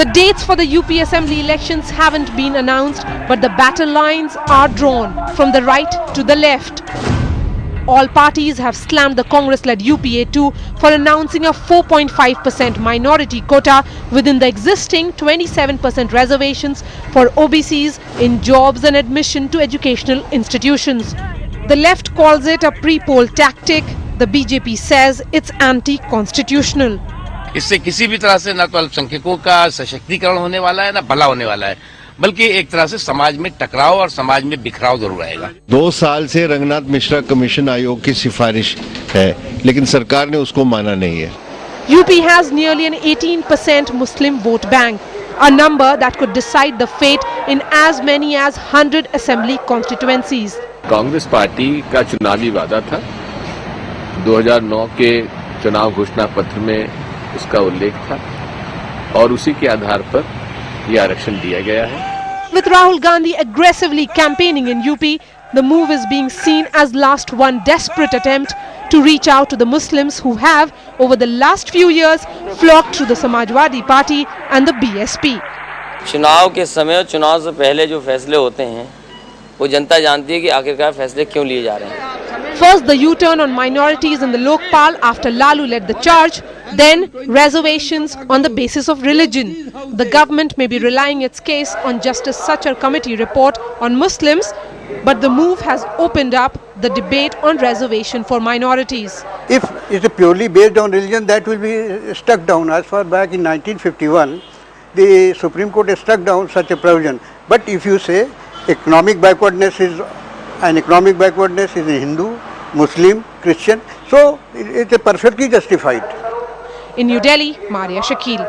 The dates for the UP Assembly elections haven't been announced, but the battle lines are drawn from the right to the left. All parties have slammed the Congress-led UPA too for announcing a 4.5% minority quota within the existing 27% reservations for OBCs in jobs and admission to educational institutions. The left calls it a pre-poll tactic. The BJP says it's anti-constitutional. इससे किसी भी तरह से न तो अल्पसंख्यकों का सशक्तिकरण होने वाला है, न भला होने वाला है, बल्कि एक तरह से समाज में टकराव और समाज में बिखराव जरूर आएगा। 2 साल से रंगनाथ मिश्रा कमीशन आयोग की सिफारिश है, लेकिन सरकार ने उसको माना नहीं है। UP has nearly an 18% Muslim vote bank, a number that could decide the fate in as many as 100 assembly constituencies. Congress party का चुनावी वादा था, 2009 के चुनाव घोषणा पत्र में इसका उल्लेख था और उसी के आधार पर यह आरक्षण दिया गया है। With Rahul Gandhi aggressively campaigning in UP, the move is being seen as last one desperate attempt to reach out to the Muslims who have, over the last few years, flocked to the Samajwadi Party and the BSP. चुनाव के समय और चुनाव से पहले जो फैसले होते हैं, वो जनता जानती है कि आखिरकार फैसले क्यों लिए जा रहे हैं। First, the U-turn on minorities in the Lokpal after Lalu led the charge. Then, reservations on the basis of religion. The government may be relying its case on Justice Sachar Committee report on Muslims, but the move has opened up the debate on reservation for minorities. If it is purely based on religion, that will be struck down. As far back in 1951, the Supreme Court has struck down such a provision. But if you say economic backwardness is in Hindu, Muslim, Christian, so it is perfectly justified. In New Delhi, Maria Shakil.